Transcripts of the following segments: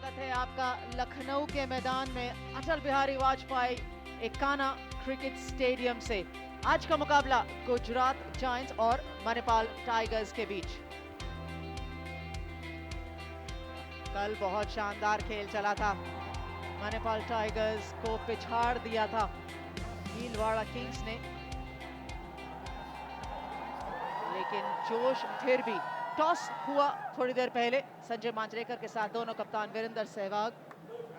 स्वागत है आपका लखनऊ के मैदान में अटल बिहारी वाजपेयी एकाना क्रिकेट स्टेडियम से। आज का मुकाबला गुजरात जायंट्स और मणिपाल टाइगर्स के बीच। कल बहुत शानदार खेल चला था, मणिपाल टाइगर्स को पिछाड़ दिया था भीलवाड़ा किंग्स ने, लेकिन जोश फिर भी। टॉस हुआ थोड़ी देर पहले संजय मांजरेकर के साथ, दोनों कप्तान वीरेंद्र सहवाग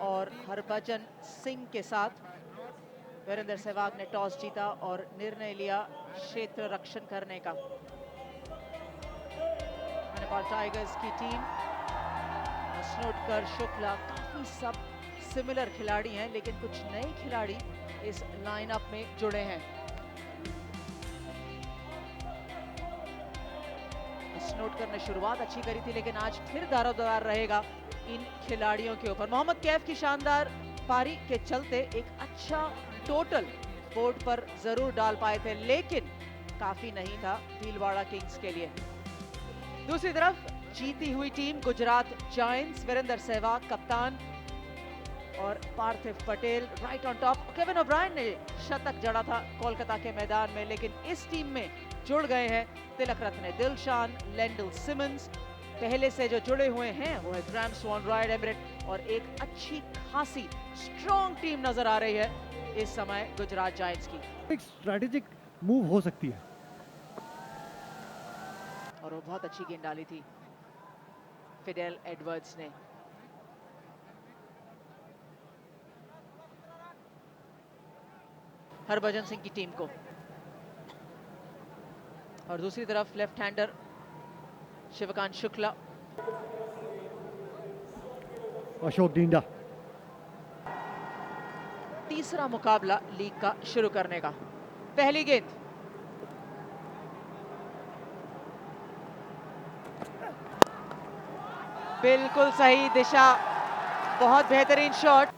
और हरभजन सिंह के साथ। वीरेंद्र सहवाग ने टॉस जीता और निर्णय लिया क्षेत्र रक्षण करने का। मणिपाल टाइगर्स की टीम स्नोडकर, शुक्ला, काफी सब सिमिलर खिलाड़ी हैं, लेकिन कुछ नए खिलाड़ी इस लाइनअप में जुड़े हैं। स्नोडकर ने शुरुआत अच्छी करी थी, लेकिन आज फिर दारोदार रहेगा इन खिलाड़ियों के ऊपर। मोहम्मद कैफ की शानदार पारी के चलते एक अच्छा टोटल बोर्ड पर जरूर डाल पाए थे, लेकिन काफी नहीं था भीलवाड़ा किंग्स के लिए। दूसरी तरफ जीती हुई टीम गुजरात जायंट्स, वीरेंद्र सहवाग कप्तान और Parthiv Patel right on top. Kevin O'Brien ने शतक जड़ा था कोलकाता के मैदान में, लेकिन इस टीम में जुड़ गए हैं तिलक रत्ने दिलशान, लेंडल सिमंस। पहले से जो जुड़े हुए हैं वो है ग्राम स्वान, रॉयल एमिरेट, और एक अच्छी खासी स्ट्रॉन्ग टीम नजर आ रही है इस समय गुजरात जायंट्स की। एक स्ट्रैटेजिक मूव हो सकती है और वो बहुत अच्छी गेंद डाली थी फिडेल एडवर्ड्स ने। हरभजन सिंह की टीम को, और दूसरी तरफ लेफ्ट हैंडर शिवकांत शुक्ला, अशोक डिंडा। तीसरा मुकाबला लीग का शुरू करने का। पहली गेंद बिल्कुल सही दिशा, बहुत बेहतरीन शॉट।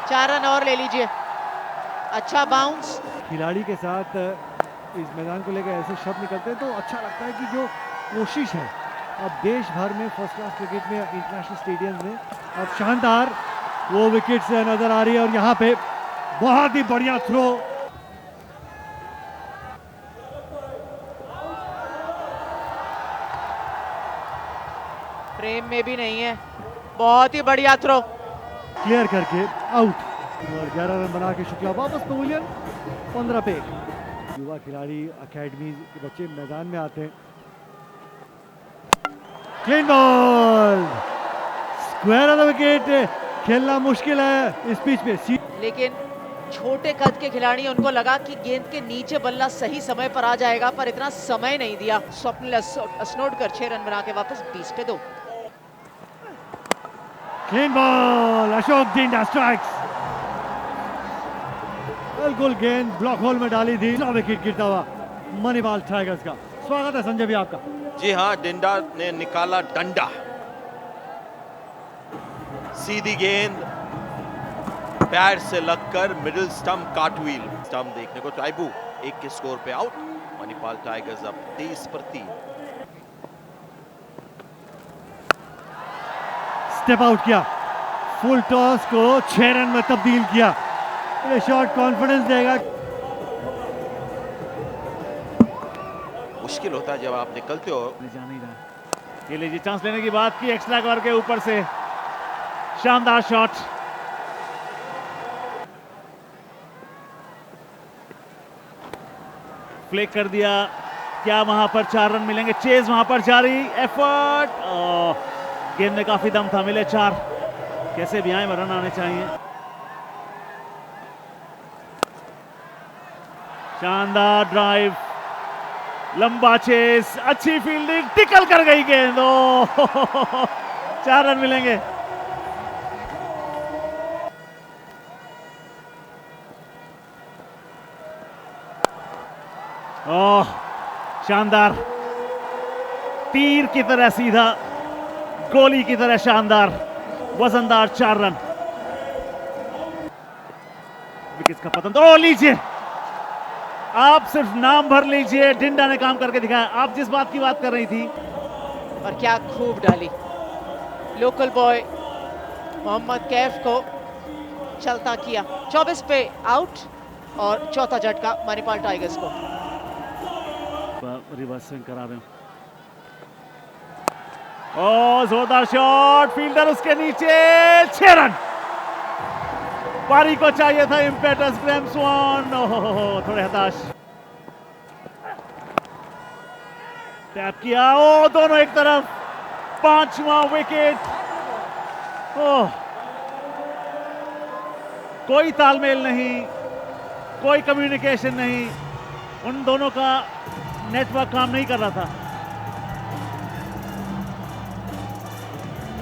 4 रन और ले लीजिए। अच्छा बाउंस। खिलाड़ी के साथ इस मैदान को लेकर ऐसे शब्द निकलते हैं तो अच्छा लगता है कि जो कोशिश है अब देश भर में फर्स्ट क्लास क्रिकेट में, इंटरनेशनल स्टेडियम में अब शानदार वो विकेट्स नजर आ रही है। और यहाँ पे बहुत ही बढ़िया थ्रो, फ्रेम में भी नहीं है, बहुत ही बढ़िया थ्रो, क्लियर करके आउट। और 11 रन बना के शुक्ला वापस पवेलियन 15 पे। युवा खिलाड़ी अकेडमी के बच्चे मैदान में आते हैं। Clean ball, square of the wicket. खेलना मुश्किल है इस पिच पे, लेकिन छोटे कद के खिलाड़ी, उनको लगा कि गेंद के नीचे बल्ला सही समय पर आ जाएगा, पर इतना समय नहीं दिया। स्वप्निल स्नोडकर 6 रन बना के वापस 20 पे 2। Clean ball, Ashok Dinda strikes. बिल्कुल गेंद ब्लॉक होल में डाली थी, विकेट गिरता हुआ मणिपाल टाइगर्स का। स्वागत है संजय भी आपका। जी हाँ, डिंडा ने निकाला डंडा, सीधी गेंद पैर से लगकर मिडिल स्टंप कार्टव्हील। स्टंप देखने को टाइबू 1 के स्कोर पे आउट। मणिपाल टाइगर्स अब 23 पर 3। स्टेप आउट किया, फुल टॉस को 6 रन में तब्दील किया। ये शॉट कॉन्फिडेंस देगा। मुश्किल होता है जब आप निकलते हो। जा नहीं रहा, ये लीजिए चांस लेने की बात की, एक्स्ट्रा कवर के ऊपर से शानदार शॉट। फ्लिक कर दिया, क्या वहां पर 4 रन मिलेंगे? चेज वहां पर जारी, एफर्ट, गेंद में काफी दम था, मिले 4। कैसे भी आए रन आने चाहिए। शानदार ड्राइव, लंबा चेस, अच्छी फील्डिंग, टिकल कर गई गेंद। 4 रन मिलेंगे। ओह, शानदार, तीर की तरह सीधा, गोली की तरह शानदार, वजनदार 4 रन। विकेट का पतन, ओ लीजिए, आप सिर्फ नाम भर लीजिए, डिंडा ने काम करके दिखाया। आप जिस बात की बात कर रही थी, और क्या खूब डाली। लोकल बॉय मोहम्मद कैफ को चलता किया। 24 पे आउट और चौथा झटका मणिपाल टाइगर्स को। रिवर्स स्विंग करा रहे हो। ओ जोरदार शॉट, फील्डर उसके नीचे, 6 रन। पारी को चाहिए था इम्पेटस ग्रैम स्वान। ओहो, थोड़े हताश। टैप किया, ओ दोनों एक तरफ, 5वां विकेट। ओह, कोई तालमेल नहीं, कोई कम्युनिकेशन नहीं, उन दोनों का नेटवर्क काम नहीं कर रहा था।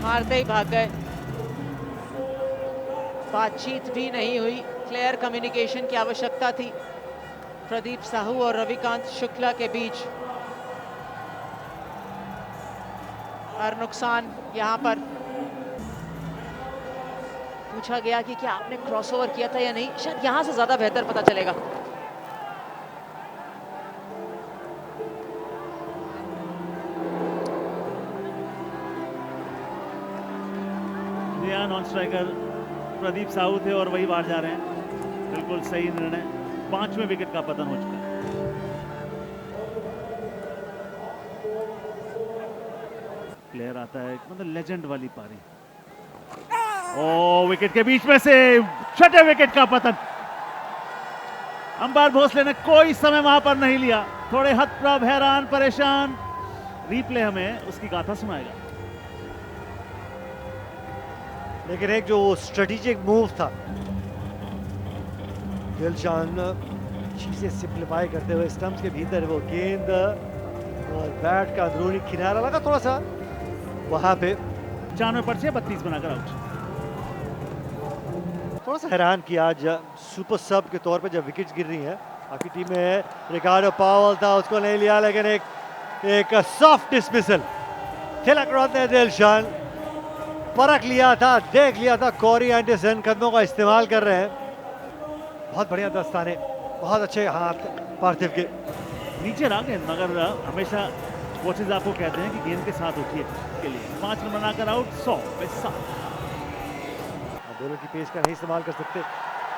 मारते ही भाग गए, बातचीत भी नहीं हुई। क्लियर कम्युनिकेशन की आवश्यकता थी प्रदीप साहू और रविकांत शुक्ला के बीच। और नुकसान यहां पर पूछा गया कि क्या आपने क्रॉसओवर किया था या नहीं, शायद यहां से ज्यादा बेहतर पता चलेगा। नॉन स्ट्राइकर प्रदीप साहू थे और वही बाहर जा रहे हैं। बिल्कुल सही निर्णय। 5वें विकेट का पतन हो चुका है। प्लेयर आता है, मतलब लेजेंड वाली पारी। ओ विकेट के बीच में से 6ठे विकेट का पतन। अंपायर भोसले ने कोई समय वहां पर नहीं लिया। थोड़े हतप्रभ, हैरान, परेशान। रीप्ले हमें उसकी गाथा सुनाएगा। लेकिन एक जो स्ट्रेटेजिक मूव था, दिलशान चीजें सिंप्लीफाई करते हुए स्टंप्स के भीतर वो गेंद और बैट का अंदरूनी किनारा लगा थोड़ा सा वहां पे। 94 पर 32 बनाकर आउट। थोड़ा सा हैरान किया आज सुपर सब के तौर पे जब विकेट्स गिर रही हैं। आपकी टीम में रिकार्डो पावल था, उसको नहीं लिया, लेकिन एक सॉफ्ट डिसमिसल। थिलक रत्न दिलशान परख लिया था, देख लिया था कॉरी एंडरसन कदमों का इस्तेमाल कर रहे हैं। बहुत बढ़िया दस्ताने, बहुत अच्छे हाथ पार्थिव के। नीचे ना गेंद, मगर हमेशा कोचेज आपको कहते हैं कि गेंद के साथ उठिए के लिए। 5 रन बनाकर आउट, 100 पे 7। बॉलर की पेस का नहीं इस्तेमाल कर सकते।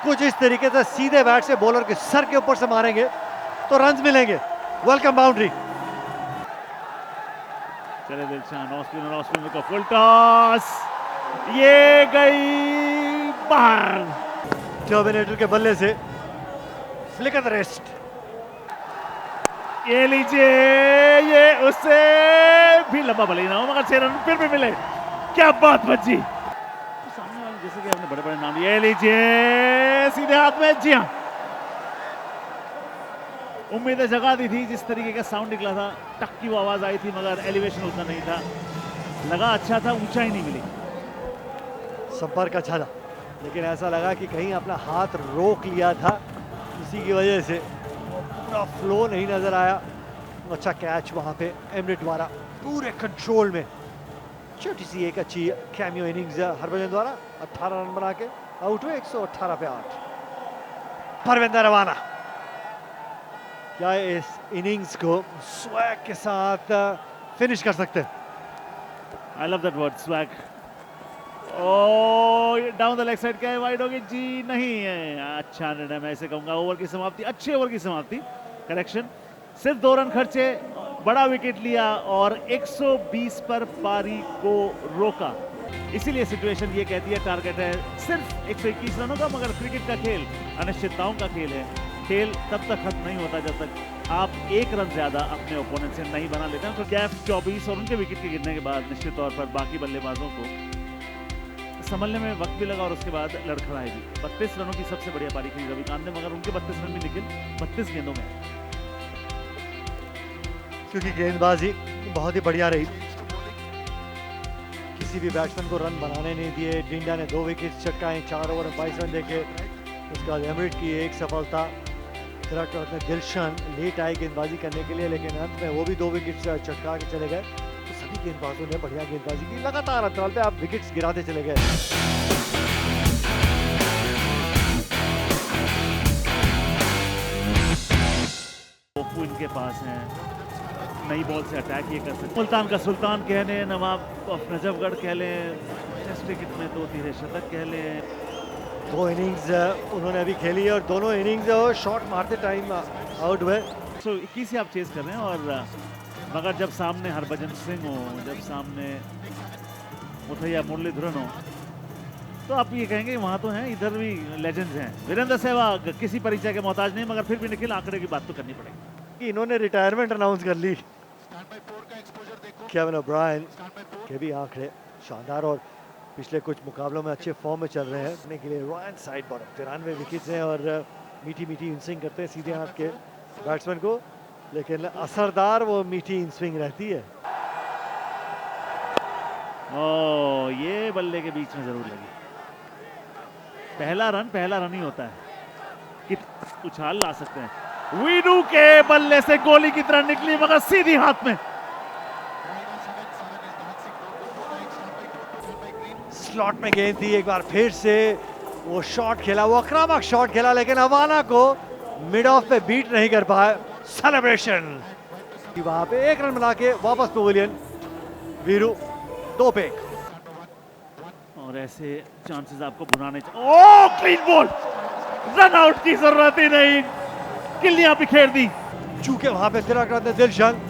कुछ इस तरीके से सीधे बैट से बॉलर के सर के ऊपर से मारेंगे तो रन्स मिलेंगे। Welcome boundary. चले दिलशान, ऑफ स्पिनर का फुल टॉस, ये गई बाहर। टर्मिनेटर के बल्ले से फ्लिक ऑफ द रिस्ट। ये लीजिए, ये उससे भी लंबा भले ही ना हो, मगर 6 रन फिर भी मिले। क्या बात बची। सामने वाले जैसे कि आपने बड़े बड़े नाम, ये लीजिए सीधे हाथ में। जी हाँ, उम्मीदें जगा दी थी। जिस तरीके का साउंड निकला था, टक की वो आवाज आई थी, मगर एलिवेशन उतना नहीं था। लगा अच्छा था, ऊंचाई नहीं मिली। संपर्क अच्छा था, लेकिन ऐसा लगा कि कहीं अपना हाथ रोक लिया था, इसी की वजह से पूरा फ्लो नहीं नजर आया। अच्छा कैच वहां पे एमरे द्वारा, पूरे कंट्रोल में। छोटी सी एक अच्छी कैमियो इनिंग्स हरभजन द्वारा। 18 रन बना के आउट हुए, 118 पे 8। परविंदर रवाना क्या इस इनिंग्स को स्वैग के साथ फिनिश कर सकते हैं? I love that word, swag. Oh down the leg side, क्या है, वाइड होगी जी? नहीं है। अच्छा निर्णय, मैं ऐसे कहूंगा। ओवर की समाप्ति, अच्छे ओवर की समाप्ति। करेक्शन, सिर्फ 2 रन खर्चे, बड़ा विकेट लिया और 120 पर पारी को रोका। इसीलिए सिचुएशन ये कहती है टारगेट है सिर्फ 121 रनों का, मगर क्रिकेट का खेल अनिश्चितताओं का खेल है। खेल तब तक खत्म नहीं होता जब तक आप 1 रन ज्यादा अपने ओपोनेंट से नहीं बना लेते हैं। तो कैफ 24 और उनके विकेट के गिरने के बाद निश्चित तौर पर बाकी बल्लेबाजों को संभलने में वक्त भी लगा और उसके बाद लड़खड़ाई भी। 32 रनों की सबसे बढ़िया पारी खेली रविकांत ने, मगर उनके 32 रन भी निकल 32 गेंदों में, क्योंकि गेंदबाजी बहुत ही बढ़िया रही। किसी भी बैट्समैन को रन बनाने नहीं दिए। डिंडा ने 2 विकेट चटकाए, 4 ओवर में 22 रन देखे। उसके बाद एमरिट की एक सफलता। विराट कोहली ने दिलशान लेट आए गेंदबाजी करने के लिए, लेकिन अंत में वो भी 2 विकेट चटका के चले गए। तो सभी गेंदबाजों ने बढ़िया गेंदबाजी की। लगातार अंतराल पे आप विकेट्स गिराते चले गए। इनके पास है नई बॉल से अटैक ये कर सकते। मुल्तान का सुल्तान कह लें, नवाब ऑफ नजफगढ़ कह लें, टेस्ट क्रिकेट में 2 शतक कह लें। 2 इनिंग्स उन्होंने अभी खेली है और दोनों इनिंग्स शॉट मारते टाइम आउट हुए। 121 ही आप चेस कर रहे हैं और मगर जब सामने हरभजन सिंह हो, जब सामने मुथैया मुरलीधरन हो, तो आप ये कहेंगे वहां तो हैं, इधर भी लेजेंड्स हैं। वीरेंद्र सहवाग किसी परिचय के मोहताज नहीं, मगर फिर भी निखिल आंकड़े की बात तो करनी पड़ेगी। इन्होंने रिटायरमेंट अनाउंस कर ली। केविन ओब्रायन के भी आंकड़े शानदार और पिछले कुछ मुकाबलों में अच्छे फॉर्म में चल रहे हैं। के लिए रायन साइड बॉटम 93 विकेट्स हैं और मीठी मीठी इनस्विंग करते हैं सीधे हाथ के बैट्समैन को, लेकिन असरदार वो मीठी इनस्विंग रहती है। ओ, ये बल्ले के बीच में जरूर लगी। पहला रन ही होता है कि उछाल ला सकते हैं। वीनू के बल्ले से गोली की तरह निकली मगर सीधी हाथ में। स्लॉट में गेंद थी, एक बार फिर से वो शॉट खेला, वो आक्रामक शॉट खेला, लेकिन हवाना को मिड ऑफ पे बीट नहीं कर पाए। सेलिब्रेशन वहां पे 1 रन बना के वापस पवेलियन। वीरू 2 पे 1। और ऐसे चांसेस आपको बुनाने ओ क्लीन बॉल, रन आउट की जरूरत ही नहीं, किल्लियां बिखेर दी। चूके वहां पे तिलक रत्न दिलशन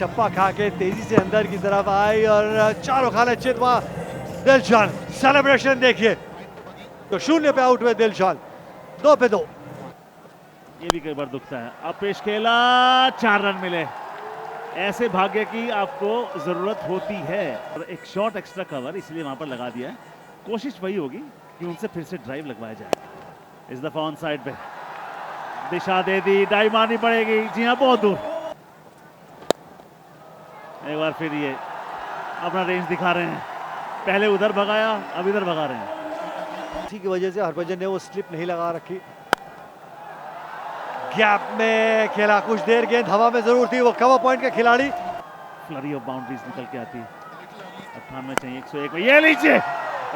टप्पा खा के तेजी से अंदर की तरफ आई और चारों खाने चितवा। दिलशन सेलिब्रेशन देखिए, तो 0 पे आउट हुए दिलशन। 2 पे 2। ये भी कई बार दुखता है। अब पेश खेला, 4 रन मिले। ऐसे भाग्य की आपको जरूरत होती है। और एक शॉट एक्स्ट्रा कवर इसलिए वहां पर लगा दिया है। कोशिश वही होगी कि उनसे फिर से ड्राइव लगवाया जाए। इस दफा ऑन साइड पे दिशा दे दी, डाइव मारनी पड़ेगी। जी हाँ, बहुत दूर। एक बार फिर ये अपना रेंज दिखा रहे हैं। पहले उधर भगाया, अब इधर भगा रहे हैं। इसी की वजह से हरभजन ने वो स्लिप नहीं लगा रखी। गैप में खेला कुछ देर, गेंद हवा में जरूर थी, वो कवर पॉइंट के खिलाड़ी। फ्लरी ऑफ बाउंड्रीज निकल के आती। 98 चाहिए, 101 में ये लीजिए।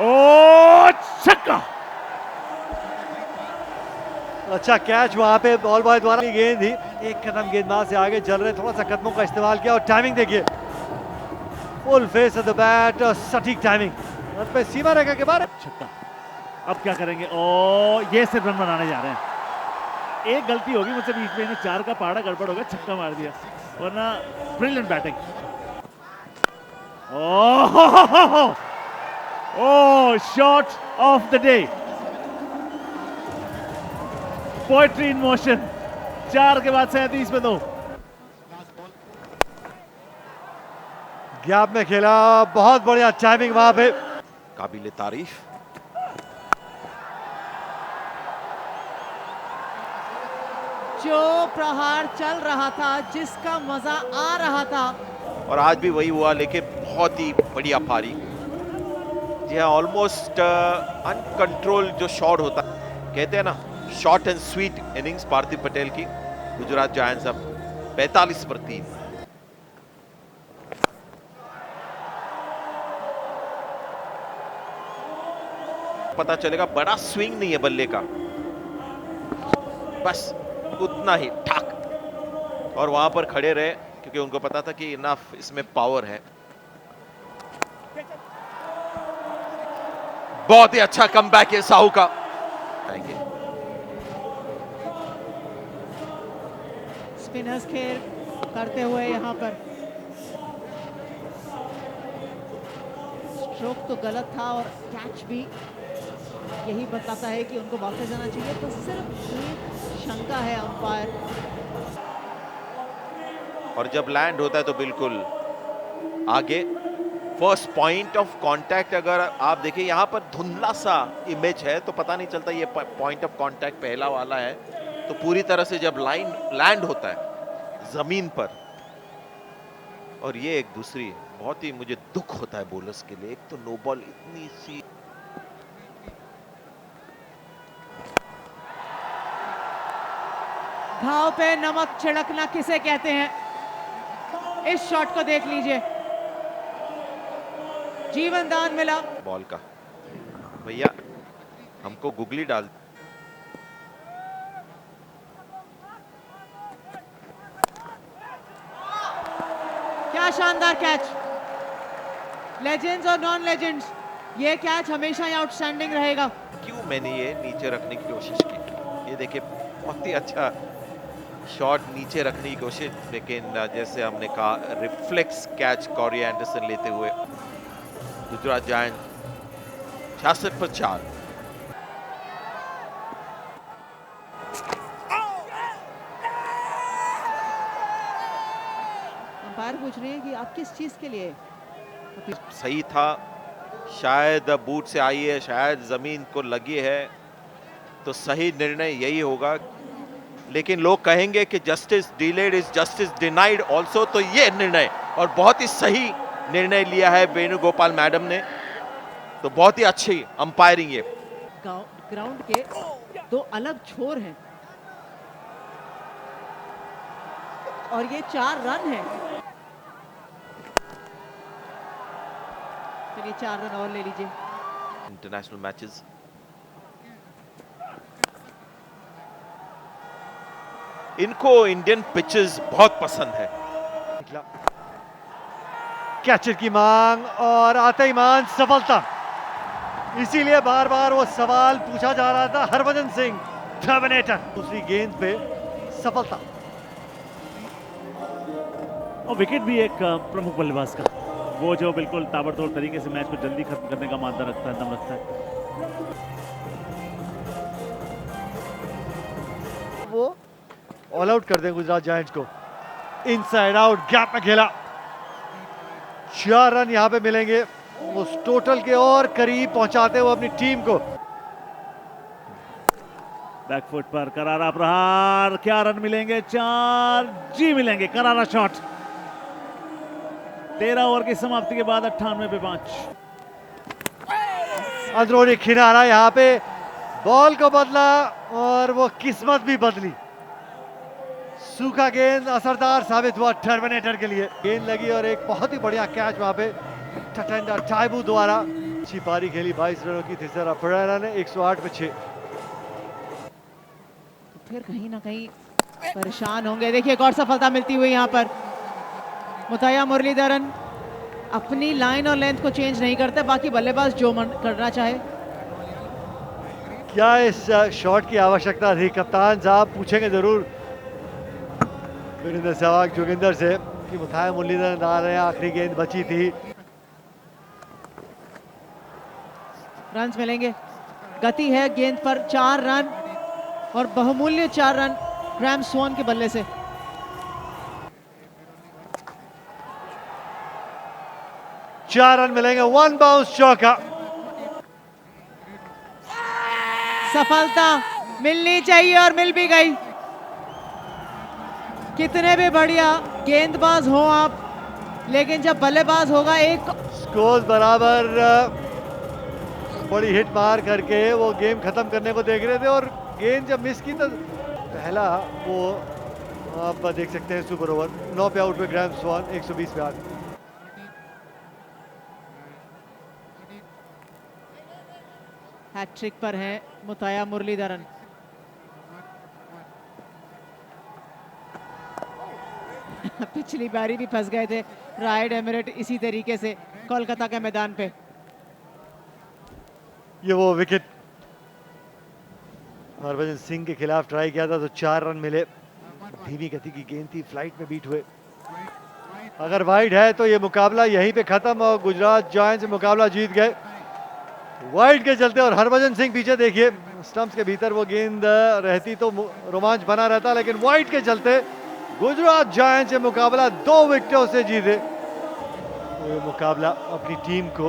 ओ छक्का। अच्छा कैच वहां पे बॉल बॉय द्वारा गेंद थी। एक कदम गेंदबाज से आगे चल रहे, थोड़ा सा कदमों का इस्तेमाल किया और टाइमिंग देखिए, full face of the bat, सटीक टाइमिंग पे सीमा रेखा के बाहर। छक्का। अब क्या करेंगे? ओ, ये सिर्फ रन बनाने जा रहे हैं। एक गलती होगी मुझसे बीच में, इन्हें 4 का पहाड़ा गड़बड़ होगा, छक्का मार दिया, वरना brilliant batting. Oh, shot of the day, poetry in motion. 4 के बाद 37 पे 2। गैप में खेला, बहुत बढ़िया टाइमिंग वहां पे, काबिले तारीफ। जो प्रहार चल रहा था, जिसका मजा आ रहा था, और आज भी वही हुआ, लेकिन बहुत ही बढ़िया पारी। जी हाँ, ऑलमोस्ट अनकंट्रोल जो शॉट होता, कहते हैं ना, शॉर्ट एंड स्वीट इनिंग्स पार्थिव पटेल की। गुजरात जायंट्स अब 45 पर 3। पता चलेगा, बड़ा स्विंग नहीं है बल्ले का, बस उतना ही ठाक, और वहां पर खड़े रहे क्योंकि उनको पता था कि इनफ इसमें पावर है। बहुत ही अच्छा कमबैक है साहू का। स्पिनर्स खेल करते हुए यहाँ पर स्ट्रोक तो गलत था और कैच भी यही बताता है कि उनको वापस जाना चाहिए, तो सिर्फ एक शंका है अंपायर। और जब लैंड होता है तो बिल्कुल आगे फर्स्ट पॉइंट ऑफ कांटेक्ट, अगर आप देखिए यहाँ पर धुंधला सा इमेज है तो पता नहीं चलता ये पॉइंट ऑफ कांटेक्ट पहला वाला है, तो पूरी तरह से जब लाइन लैंड होता है जमीन पर, और ये एक दूसरी, बहुत ही मुझे दुख होता है बॉलर्स के लिए। एक तो नो बॉल इतनी सी, घाव पे नमक छिड़कना किसे कहते हैं? इस शॉट को देख लीजिए, जीवन दान मिला बॉल का। भैया हमको गुगली डाल। शानदार कैच। लेजेंड्स और नॉन लेजेंड्स, ये कैच हमेशा ही आउटस्टैंडिंग रहेगा। क्यों मैंने ये नीचे रखने की कोशिश की, ये देखिए बहुत ही अच्छा शॉट नीचे रखने की कोशिश, लेकिन जैसे हमने कहा रिफ्लेक्स कैच कॉरी एंडरसन लेते हुए गुजरात जायंट 66 पर 4। अंपायर पूछ रही है कि आप किस चीज के लिए? सही था, शायद बूट से आई है, शायद जमीन को लगी है, तो सही निर्णय यही होगा। लेकिन लोग कहेंगे कि justice delayed is justice denied also, तो ये निर्णय और बहुत ही सही निर्णय लिया है वेणुगोपाल मैडम ने, तो बहुत ही अच्छी अंपायरिंग ये। ग्राउंड के दो अलग छोर हैं और ये 4 रन है। चलिए 4 रन और ले लीजिए। इंटरनेशनल मैचेस इनको इंडियन पिचेस बहुत पसंद है। कैचर की मांग और आते ही मान सफलता, इसीलिए बार बार वो सवाल पूछा जा रहा था। हरभजन सिंह टर्मिनेटर, दूसरी गेंद पे सफलता और विकेट भी एक प्रमुख बल्लेबाज का, वो जो बिल्कुल ताबड़तोड़ तरीके से मैच को जल्दी खत्म करने का मादा रखता है, दम रखता है। वो ऑल आउट कर दें गुजरात जायंट्स को। इनसाइड आउट गैप में खेला, 4 रन यहां पे मिलेंगे, उस टोटल के और करीब पहुंचाते हुए अपनी टीम को। बैकफुट पर करारा प्रहार, क्या रन मिलेंगे? 4 जी मिलेंगे। करारा शॉट, 13 ओवर की समाप्ति के बाद 98 पे 5। अंदरूनी किनारा, यहां पे बॉल को बदला और वो किस्मत भी बदली। सूखा गेंद असरदार साबित हुआ टर्मिनेटर के लिए। गेंद लगी और एक बहुत ही बढ़िया कैच वहां पे टटेंडा टाइबू द्वारा। अच्छी पारी खेली 22 रनों की थिसरा परेरा ने 108 पे 6। फिर कहीं ना कहीं परेशान होंगे। देखिए एक और सफलता मिलती हुई यहाँ पर। मुथैया मुरलीधरन अपनी लाइन और लेंथ को चेंज नहीं करते, बाकी बल्लेबाज जो मन करना चाहे। क्या इस शॉट की आवश्यकता थी? कप्तान साहब पूछेंगे जरूर वीरेंद्र सहवाग जोगिंदर से कि मुथैया मुरलीधरन डाल रहे हैं, आखिरी गेंद बची थी। रन्स मिलेंगे, गति है गेंद पर। 4 रन और बहुमूल्य 4 रन ग्राहम स्वॉन के बल्ले से। चार रन मिलेंगे, 1 बाउंस चौका। सफलता मिलनी चाहिए और मिल भी गई। कितने भी बढ़िया गेंदबाज हो आप, लेकिन जब बल्लेबाज होगा एक स्कोर बराबर, बड़ी हिट मार करके वो गेम खत्म करने को देख रहे थे और गेंद जब मिस की तो पहला वो आप देख सकते हैं सुपर ओवर 9 पे आउट में ग्राहम स्वॉन 120 पे 8। हैट्रिक पर है मुथैया मुरलीधरन। पिछली बारी भी फंस गए थे राइड एमिरेट इसी तरीके से कोलकाता के मैदान पे। ये वो विकेट हरभजन सिंह के खिलाफ ट्राई किया था तो 4 रन मिले। धीमी गति की गेंद थी, फ्लाइट में बीट हुए। अगर वाइड है तो ये मुकाबला यहीं पे खत्म और गुजरात जायंट्स मुकाबला जीत गए। वाइड के चलते और हरभजन सिंह पीछे देखिए, स्टंप्स के भीतर वो गेंद रहती तो रोमांच बना रहता, लेकिन वाइड के चलते गुजरात जायंट्स ये मुकाबला 2 विकेटों से जीते। तो ये मुकाबला अपनी टीम को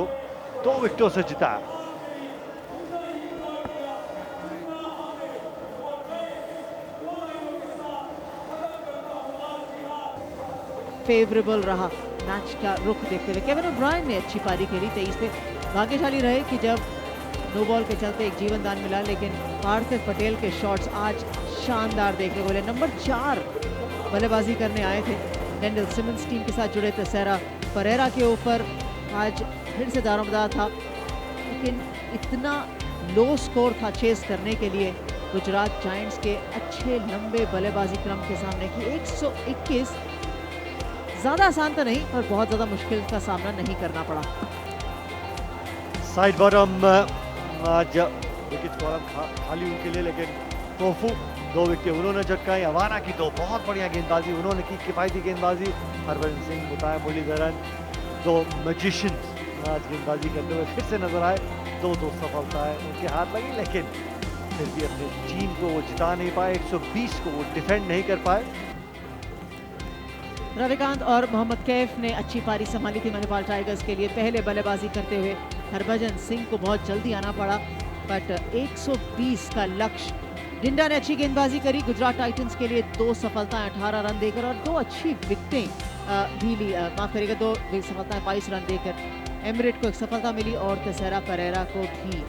2 विकेटों से जिताया। फेवरेबल रहा मैच का रुख देखते हुए। केविन ओब्रायन ने अच्छी पारी खेली 23 पे। भाग्यशाली रहे कि जब नो बॉल के चलते एक जीवन दान मिला, लेकिन पार्थिव पटेल के शॉट्स आज शानदार देखने को मिले। नंबर 4 बल्लेबाजी करने आए थे, डेंडल सिमंस टीम के साथ जुड़े थे। सेरा परेरा के ऊपर आज फिर से दारोमदार था, लेकिन इतना लो स्कोर था चेस करने के लिए गुजरात जायंट्स के अच्छे लंबे बल्लेबाजी क्रम के सामने कि 121 ज़्यादा आसान तो नहीं पर बहुत ज़्यादा मुश्किल का सामना नहीं करना पड़ा। साइड बॉटम आज विकेट कॉलम खाली उनके लिए, लेकिन तोफू 2 विकेट उन्होंने झटकाई। अवाना की 2 बहुत बढ़िया गेंदबाजी उन्होंने की, किफायती गेंदबाजी। हरभजन सिंह, मुताया मुरलीधरन 2 मैजिशियंस आज गेंदबाजी करते हुए फिर से नजर आए। 2 सफलताएं उनके हाथ लगी, लेकिन फिर भी अपनी टीम को वो जिता नहीं पाए, 120 को वो डिफेंड नहीं कर पाए। रविकांत और मोहम्मद कैफ ने अच्छी पारी संभाली थी मणिपाल टाइगर्स के लिए। पहले बल्लेबाजी करते हुए हरभजन सिंह को बहुत जल्दी आना पड़ा, बट 120 का लक्ष्य। डिंडा ने अच्छी गेंदबाजी करी गुजरात टाइटंस के लिए। 2 सफलताएं 18 रन देकर और 2 अच्छी विकेटें भी ली, माफ करिएगा 2 सफलताएं 22 रन देकर। एमिरेट को 1 सफलता मिली और तसेरा परेरा को भी।